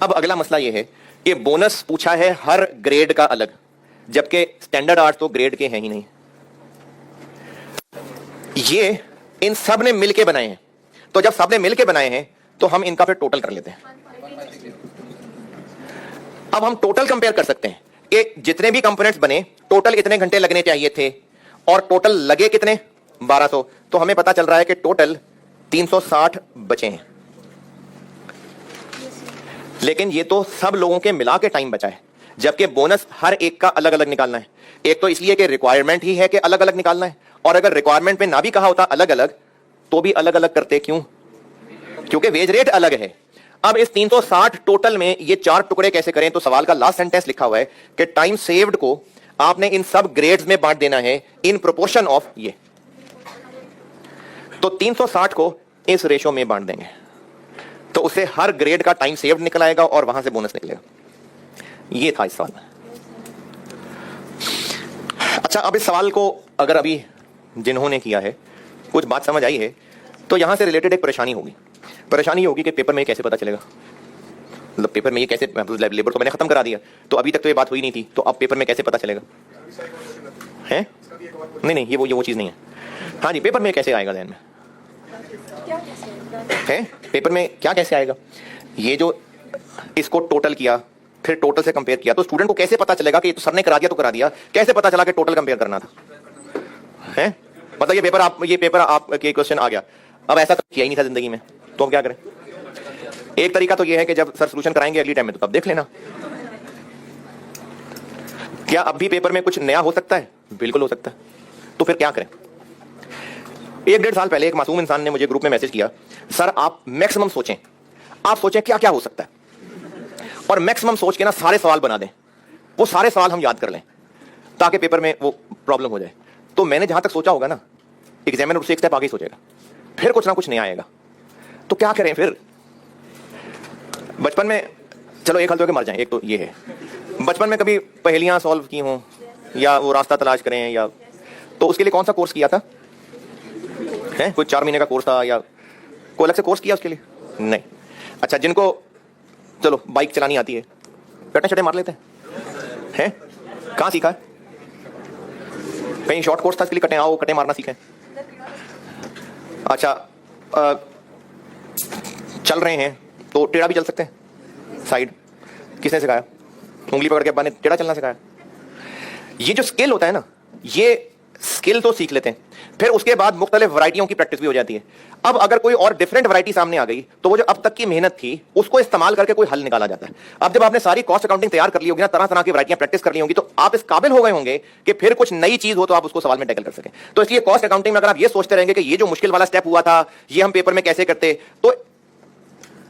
अब अगला मसला यह है कि बोनस पूछा है हर ग्रेड का अलग, जबकि स्टैंडर्ड आर्ट्स तो ग्रेड के हैं ही नहीं। ये इन सब ने मिलके बनाए हैं, तो जब सब ने मिलके बनाए हैं तो हम इनका फिर टोटल कर लेते हैं। अब हम टोटल कंपेयर कर सकते हैं कि जितने भी कंपोनेंट्स बने टोटल इतने घंटे लगने चाहिए थे, और टोटल लगे कितने, 1200। तो हमें पता चल रहा है कि टोटल 360 बचे हैं। लेकिन ये तो सब लोगों के मिला के टाइम बचा है, जबकि बोनस हर एक का अलग अलग निकालना है। एक तो इसलिए कि रिक्वायरमेंट ही है कि अलग अलग निकालना है, और अगर रिक्वायरमेंट में ना भी कहा होता अलग अलग तो भी अलग अलग करते। क्यों? क्योंकि वेज रेट अलग है। अब इस 360 टोटल में ये 4 टुकड़े कैसे करें, तो सवाल का लास्ट सेंटेंस लिखा हुआ है कि टाइम सेव्ड को आपने इन सब ग्रेड्स में बांट देना है इन प्रोपोर्शन ऑफ ये। तो 360 को इस रेशो में बांट देंगे तो उससे हर ग्रेड का टाइम सेव्ड निकल आएगा और वहां से बोनस निकलेगा। ये था इस सवाल में। अच्छा, अब इस सवाल को अगर अभी जिन्होंने किया है कुछ बात समझ आई है तो यहां से रिलेटेड एक परेशानी होगी। परेशानी होगी कि पेपर में कैसे पता चलेगा, मतलब पेपर में ये कैसे, लेबर तो मैंने खत्म करा दिया तो अभी तक तो ये बात हुई नहीं थी, तो अब पेपर में कैसे पता चलेगा है? नहीं, ये वो चीज नहीं है। हाँ जी, पेपर में कैसे आएगा ध्यान में है? पेपर में क्या कैसे आएगा? ये जो इसको टोटल किया फिर टोटल से कंपेयर किया, तो स्टूडेंट को कैसे पता चलेगा कि ये तो सर ने करा दिया तो करा दिया, कैसे पता चला कि टोटल कंपेयर करना था है? मतलब ये पेपर आपके क्वेश्चन आ गया, अब ऐसा किया ही नहीं था जिंदगी में, तो हम क्या करें? एक तरीका तो ये है कि जब सर सोल्यूशन कराएंगे अगली टाइम में तो तब देख लेना। क्या अब भी पेपर में कुछ नया हो सकता है? बिल्कुल हो सकता है। तो फिर क्या करें? 1-1.5 साल पहले एक मासूम इंसान ने मुझे ग्रुप में मैसेज किया, सर आप मैक्सिमम सोचें, आप सोचें क्या क्या हो सकता है, और मैक्सिमम सोच के ना सारे सवाल बना दें, वो सारे सवाल हम याद कर लें ताकि पेपर में वो प्रॉब्लम हो जाए। तो मैंने जहां तक सोचा होगा ना, एग्जामिनर उससे एक स्टेप आगे सोचेगा, फिर कुछ ना कुछ नया आएगा। तो क्या करें फिर? बचपन में चलो एक हल तो कि मर जाएं, एक तो ये है, बचपन में कभी पहेलियां सॉल्व की हों या वो रास्ता तलाश करें, या तो उसके लिए कौन सा कोर्स किया था है? कोई 4 महीने का कोर्स था या कोई अलग से कोर्स किया उसके लिए? नहीं। अच्छा, जिनको चलो बाइक चलानी आती है, कटे छटे मार लेते हैं? कहाँ सीखा है? कहीं शॉर्ट कोर्स था इसके लिए कटे मारना सीखे? अच्छा, चल रहे हैं तो टेढ़ा भी चल सकते हैं साइड, किसने सिखाया? उंगली पकड़ के अब्बा ने टेढ़ा चलना सिखाया। ये जो स्किल होता है ना, ये स्किल तो सीख लेते हैं, फिर उसके बाद मुख्तलिफ वैरायटियों की प्रैक्टिस भी हो जाती है। अब अगर कोई और डिफरेंट वैरायटी सामने आ गई तो वो जो अब तक की मेहनत थी उसको इस्तेमाल करके कोई हल निकाला जाता है। अब जब आपने सारी कॉस्ट अकाउंटिंग तैयार कर ली होगी ना, तरह तरह की वैरायटियां प्रैक्टिस कर ली होंगी, तो आप इस काबिल हो गए होंगे कि फिर कुछ नई चीज हो तो आप उसको सवाल में टैकल कर सकें। तो इसलिए कॉस्ट अकाउंटिंग में अगर आप ये सोचते रहेंगे कि ये जो मुश्किल वाला स्टेप हुआ था ये हम पेपर में कैसे करते, तो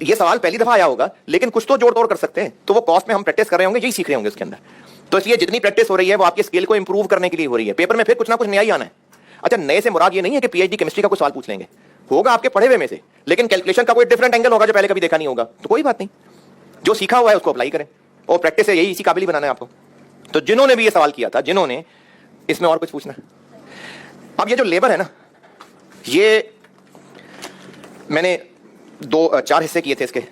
ये सवाल पहली दफा आया होगा लेकिन कुछ तो जोड़ तोड़ कर सकते हैं, तो वो कॉस्ट में हम प्रैक्टिस कर रहे होंगे, यही सीख रहे होंगे उसके अंदर। तो इसलिए जितनी प्रैक्टिस हो रही है वो आपके स्किल को इंप्रूव करने के लिए हो रही है। पेपर में फिर कुछ ना कुछ नया ही आना है। अच्छा, नए से मुराद ये नहीं है कि पीएचडी केमिस्ट्री का कोई सवाल पूछ लेंगे, होगा आपके पढ़े हुए में से, लेकिन कैलकुलेशन का कोई डिफरेंट एंगल होगा जो पहले कभी देखा नहीं होगा, तो कोई बात नहीं, जो सीखा हुआ है उसको अप्लाई करें, और प्रैक्टिस से यही इसी काबिल ही बनाना है आपको। तो जिन्होंने भी ये सवाल किया था, जिन्होंने इसमें और कुछ पूछना है। अब ये जो लेबर है ना, ये मैंने 4 हिस्से किए थे इसके,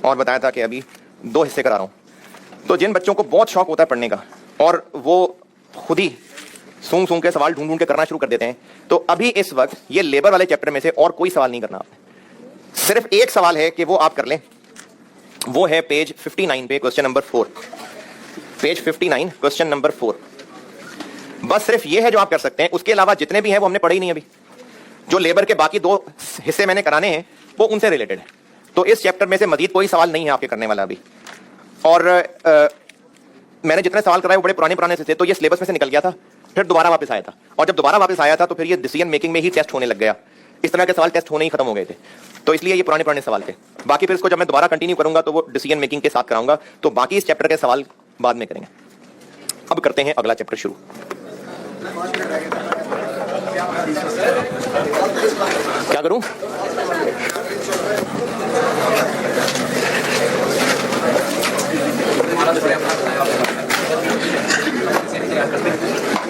और बताया था कि अभी 2 हिस्से करा रहा हूं। तो जिन बच्चों को बहुत शौक होता है पढ़ने का और वो खुद ही सूंघ सूंघ के सवाल ढूंढ ढूंढ के करना शुरू कर देते हैं, तो अभी इस वक्त ये लेबर वाले चैप्टर में से और कोई सवाल नहीं करना आपने। सिर्फ एक सवाल है कि वो आप कर लें, वो है पेज 59 पे question number 4। Page 59 question number 4। बस सिर्फ ये है जो आप कर सकते हैं, उसके अलावा जितने भी हैं वो हमने पढ़े ही नहीं अभी। जो लेबर के बाकी 2 हिस्से मैंने कराने हैं वो उनसे रिलेटेड है, तो इस चैप्टर में से मजीद कोई सवाल नहीं है आपके करने वाला अभी। और मैंने जितने सवाल कराए वो बड़े पुराने से थे, तो ये सिलेबस में से निकल गया था, फिर दोबारा वापस आया था, और जब दोबारा वापस आया था तो फिर ये डिसीजन मेकिंग में ही टेस्ट होने लग गया। इस तरह के सवाल टेस्ट होने ही खत्म हो गए थे, तो इसलिए ये पुराने सवाल थे। बाकी फिर इसको जब मैं दोबारा कंटिन्यू करूंगा तो वो डिसीजन मेकिंग के साथ कराऊंगा, तो बाकी इस चैप्टर के सवाल बाद में करेंगे। अब करते हैं अगला चैप्टर शुरू। क्या करूं?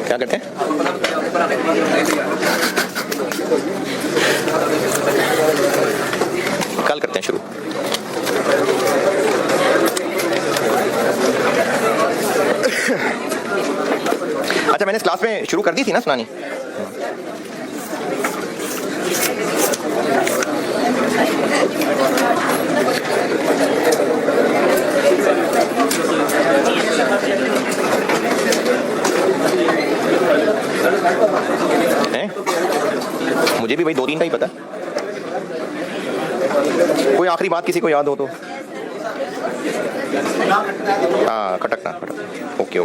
क्या करते हैं? कल करते हैं शुरू। अच्छा, मैंने इस क्लास में शुरू कर दी थी ना सुनानी? मुझे भी भाई 2-3 का ही पता। कोई आखिरी बात किसी को याद हो तो? हाँ, खटकना। ओके।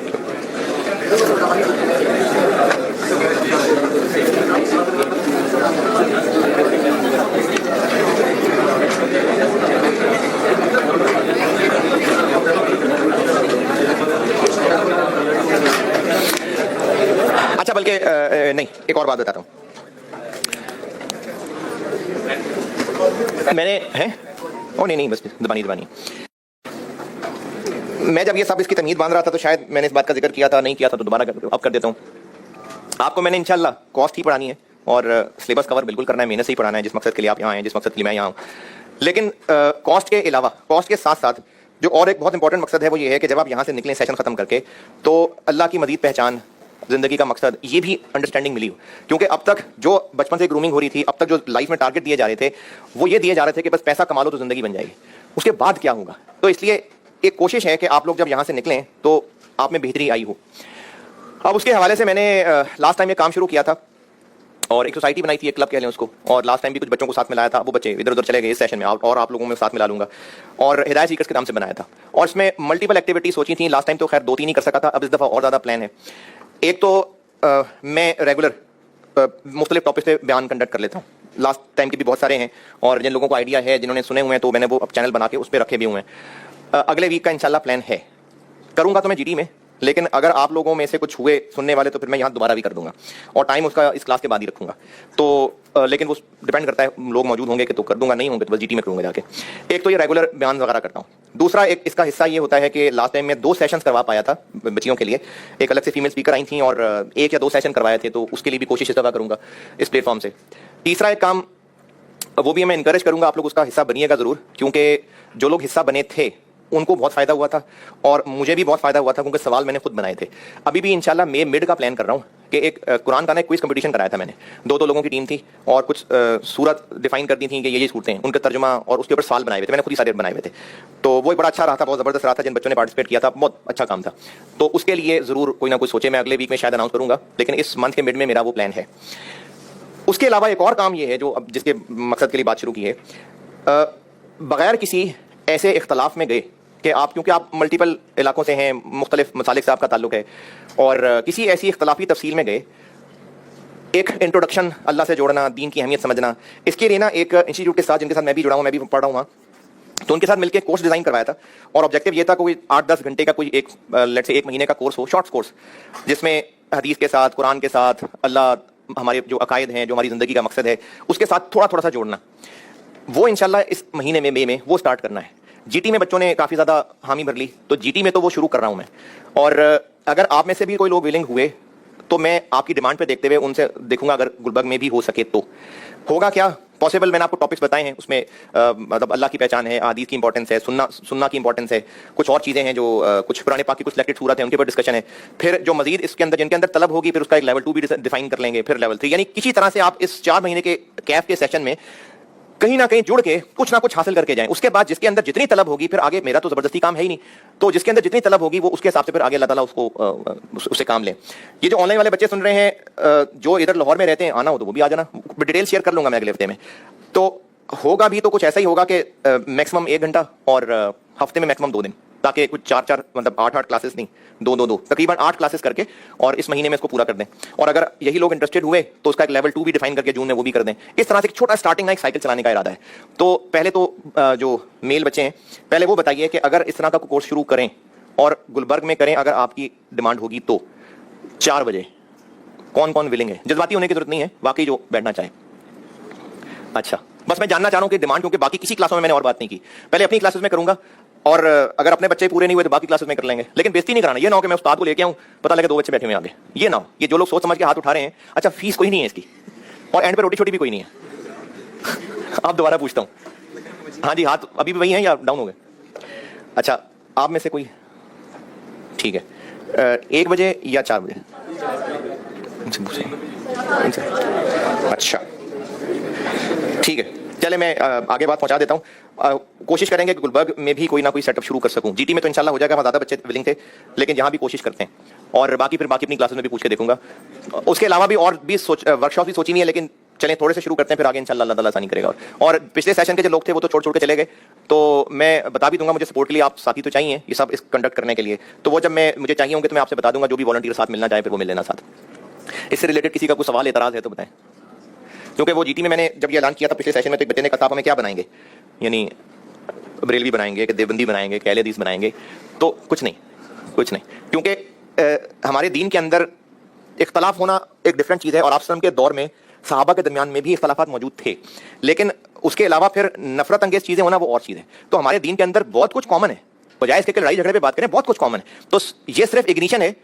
अच्छा, बल्कि नहीं, एक और बात बताता हूँ। मैंने नहीं, बस दबानी। मैं जब ये सब इसकी तमीद बांध रहा था तो शायद मैंने इस बात का जिक्र किया था, नहीं किया था तो दोबारा अब कर देता हूँ। आपको मैंने इंशाल्लाह कॉस्ट ही पढ़ानी है और सिलेबस कवर बिल्कुल करना है, मेहनत से ही पढ़ाना है, जिस मकसद के लिए आप यहाँ आए, जिस मकसद के लिए मैं यहाँ हूँ। लेकिन कॉस्ट के अलावा, कॉस्ट के साथ साथ जो और एक बहुत इंपॉर्टेंट मकसद है वो ये है कि जब आप यहाँ से निकलें सेशन खत्म करके, तो अल्लाह की मजीद पहचान, जिंदगी का मकसद, ये भी अंडरस्टैंडिंग मिली हो। क्योंकि अब तक जो बचपन से ग्रूमिंग हो रही थी, अब तक जो लाइफ में टारगेट दिए जा रहे थे वो ये दिए जा रहे थे कि बस पैसा कमा लो तो जिंदगी बन जाएगी, उसके बाद क्या होगा। तो इसलिए एक कोशिश है कि आप लोग जब यहाँ से निकलें तो आप में बेहतरी आई हो। अब उसके हवाले से मैंने लास्ट टाइम ये काम शुरू किया था और एक सोसाइटी बनाई थी, एक क्लब कह लें उसको, और लास्ट टाइम भी कुछ बच्चों को साथ मिलाया था। वो बच्चे इधर उधर चले गए इस सेशन में, और आप लोगों में साथ मिला लूंगा, और हिदायत सीकर्स के नाम से बनाया था। और इसमें मल्टीपल एक्टिविटी सोची थी। लास्ट टाइम तो खैर 2-3 ही कर सका था, अब इस दफ़ा और ज़्यादा प्लान है। एक तो मैं रेगुलर मुख्तलिफ टॉपिक पे बयान कंडक्ट कर लेता हूँ। लास्ट टाइम के भी बहुत सारे हैं, और जिन लोगों को आइडिया है, जिन्होंने सुने हुए हैं, तो मैंने वो अब चैनल बना के उस पर रखे भी हुए हैं। अगले वीक का इंशाल्लाह प्लान है। करूँगा तो मैं जीडी में, लेकिन अगर आप लोगों में से कुछ हुए सुनने वाले तो फिर मैं यहाँ दोबारा भी कर दूंगा, और टाइम उसका इस क्लास के बाद ही रखूंगा। तो लेकिन वो डिपेंड करता है, लोग मौजूद होंगे कि तो कर दूंगा, नहीं होंगे तो बस जीटी में करूंगा जाके। एक तो ये रेगुलर बयान वगैरह करता हूँ। दूसरा एक इसका हिस्सा ये होता है कि लास्ट टाइम मैं 2 सेशंस करवा पाया था बच्चियों के लिए। एक अलग से फीमेल स्पीकर आई थी और 1 या 2 सेशन करवाए थे, तो उसके लिए भी कोशिश इस दफा करूंगा इस प्लेटफॉर्म से। तीसरा एक काम, वो भी मैं इंकरेज करूंगा, आप लोग उसका हिस्सा बनिएगा ज़रूर, क्योंकि जो लोग हिस्सा बने थे उनको बहुत फ़ायदा हुआ था और मुझे भी बहुत फ़ायदा हुआ था, क्योंकि सवाल मैंने खुद बनाए थे। अभी भी इंशाल्लाह मैं मिड का प्लान कर रहा हूँ कि एक कुरान का ना क्विज कंपटीशन कराया था मैंने। 2 लोगों की टीम थी और कुछ सूरत डिफाइन कर दी थी कि ये सूरतें हैं, उनका तर्जुमा और उसके ऊपर सवाल बनाए हुए थे, मैंने खुद ही सारे बनाए हुए थे। तो वो बड़ा अच्छा रहा था, बहुत ज़बरदस्त रहा था। जिन बच्चों ने पार्टिसिपेट किया था बहुत अच्छा काम था। तो उसके लिए ज़रूर कोई ना कुछ सोचे। मैं अगले वीक में शायद अनाउंस करूँगा, लेकिन इस मंथ के मिड में मेरा वो प्लान है। उसके अलावा एक और काम ये है जो अब जिसके मकसद के लिए बात शुरू की है, बगैर किसी ऐसे इख्तलाफ में गए कि आप, क्योंकि आप मल्टीपल इलाकों से हैं, मुख्तलिफ मसालिक से आपका ताल्लुक है, और किसी ऐसी इख्तलाफी तफसील में गए, एक इंट्रोडक्शन अल्लाह से जोड़ना, दीन की अहमियत समझना, इसके लिए ना एक इंस्टीट्यूट के साथ जिनके साथ मैं भी जुड़ा हूँ, मैं भी पढ़ रहा हूँ वहाँ, तो उनके साथ मिलकर कोर्स डिज़ाइन करवाया था। और ऑब्जेक्टिव ये था कोई 8-10 घंटे का कोई एक लेट्स से 1 महीने का कोर्स हो, शॉर्ट्स कोर्स, जिसमें हदीस के साथ, कुरान के साथ, अल्लाह, हमारे जो अकायद हैं, जो हमारी ज़िंदगी का मकसद है, उसके साथ थोड़ा थोड़ा सा जोड़ना। वो इंशाल्लाह इस महीने में, मई में वो स्टार्ट करना है। जीटी में बच्चों ने काफ़ी ज़्यादा हामी भर ली, तो जीटी में तो वो शुरू कर रहा हूँ मैं। और अगर आप में से भी कोई लोग विलिंग हुए तो मैं आपकी डिमांड पे देखते हुए उनसे देखूंगा, अगर गुलबर्ग में भी हो सके तो होगा क्या पॉसिबल। मैंने आपको टॉपिक्स बताए हैं, उसमें मतलब अल्लाह की पहचान है, हदीस की इंपॉर्टेंस है, सुन्ना की इंपॉर्टेंस है, कुछ और चीज़ें हैं जो कुछ पुराने पाक की कुछ सिलेक्टेड सूरत है, उनके ऊपर डिस्कशन है। फिर जो मजीद इसके अंदर जिनके अंदर तलब होगी, फिर उसका एक लेवल 2 भी डिफाइन कर लेंगे, फिर लेवल 3, यानी किसी तरह से आप इस 4 महीने के कैफ के सेशन में कहीं ना कहीं जुड़ के कुछ ना कुछ हासिल करके जाएं। उसके बाद जिसके अंदर जितनी तलब होगी, फिर आगे मेरा तो जबरदस्ती काम है ही नहीं, तो जिसके अंदर जितनी तलब होगी वो उसके हिसाब से फिर आगे अल्लाह ताला उसको उससे काम ले। ये जो ऑनलाइन वाले बच्चे सुन रहे हैं, जो इधर लाहौर में रहते हैं, आना हो तो वो भी आ जाना, डिटेल शेयर कर लूंगा मैं अगले हफ्ते में। तो होगा भी तो कुछ ऐसा ही होगा कि मैक्सिमम 1 घंटा और हफ्ते में मैक्सिमम 2 दिन, ताकि कुछ 4-4 मतलब 8-8 क्लासेस नहीं, 2-2 तकरीबन 8 क्लासेस करके और इस महीने में इसको पूरा कर दें। और अगर यही लोग इंटरेस्टेड हुए तो उसका एक लेवल 2 भी डिफाइन करके जून में वो भी कर दें। इस तरह से एक छोटा स्टार्टिंग ना एक साइकिल चलाने का इरादा है। तो पहले तो जो मेल बच्चे हैं, पहले वो बताइए कि अगर इस तरह का कोर्स शुरू करें और गुलबर्ग में करें, अगर आपकी डिमांड होगी तो 4 बजे कौन कौन विलिंग है? जज्बाती होने की जरूरत नहीं है, वाकई जो बैठना चाहे। अच्छा, बस मैं जानना चाह रहा हूं कि डिमांड, क्योंकि बाकी किसी क्लासों में मैंने और बात नहीं की, पहले अपनी क्लासेस में करूंगा और अगर अपने बच्चे पूरे नहीं हुए तो बाकी क्लासेस में कर लेंगे। लेकिन बेइज्जती नहीं कराना। ये ना हो कि मैं उस्ताद को लेके आऊं, पता लगे 2 बच्चे बैठे हुए आगे। ये ना हो, ये जो लोग सोच समझ के हाथ उठा रहे हैं, अच्छा फीस कोई नहीं है इसकी और एंड पे रोटी छोटी भी कोई नहीं है। आप दोबारा पूछता हूं, हाँ जी, हाथ अभी भी वही है या डाउन हो गए? अच्छा, आप में से कोई? ठीक है, 1 बजे या 4 बजे? अच्छा ठीक है, चले मैं आगे बात पहुंचा देता हूं। कोशिश करेंगे कि गुलबर्ग में भी कोई ना कोई सेटअप शुरू कर सकूं। जीटी में तो इंशाल्लाह हो जाएगा, वहां ज्यादा बच्चे विलिंग थे, लेकिन यहां भी कोशिश करते हैं। और बाकी अपनी क्लासेस में भी पूछ के देखूंगा। उसके अलावा भी और भी वर्कशॉप भी सोची नहीं है, लेकिन चलें थोड़े से शुरू करते हैं, फिर आगे इंशाल्लाह अल्लाह ताला आसानी करेगा। और पिछले सेशन के जो लोग थे वो तो छोड़ के चले गए, तो मैं बता भी दूंगा, मुझे सपोर्ट के लिए आप साथी तो चाहिए ये सब इस कंडक्ट करने के लिए। तो वो जब मुझे चाहिए होंगे तो मैं आपसे बता दूंगा, जो भी वॉलंटियर साथ मिलना चाहे फिर वो मिल लेना साथ। इससे रिलेटेड किसी का कोई सवाल एतराज है तो बताएं, क्योंकि वो जीटी में मैंने जब ये ऐलान किया था पिछले सेशन में, तो एक बच्चे ने कहा था हमें क्या बनाएंगे, यानी बरेलवी बनाएंगे कि देवबंदी बनाएंगे कि अहले हदीस बनाएंगे? तो कुछ नहीं, क्योंकि हमारे दीन के अंदर इख्तलाफ होना एक डिफरेंट चीज़ है, और आप के दौर में सहाबा के दरमियान में भी इख्तलाफात मौजूद थे, लेकिन उसके अलावा फिर नफरत अंगेज चीज़ें होना वो और चीज़ है। तो हमारे दीन के अंदर बहुत कुछ कॉमन है, बजाय इसके लड़ाई झगड़े पे बात करें, बहुत कुछ कॉमन है। तो ये सिर्फ इग्निशन है,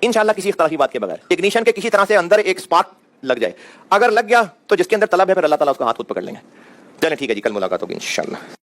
इंशाल्लाह किसी इख्तलाफ की बात के बगैर इग्निशन के किसी तरह से अंदर एक स्पार्क लग जाए। अगर लग गया तो जिसके अंदर तलब है फिर अल्लाह ताला उसका हाथ खुद पकड़ लेंगे। चलें ठीक है जी, कल मुलाकात होगी इंशाल्लाह।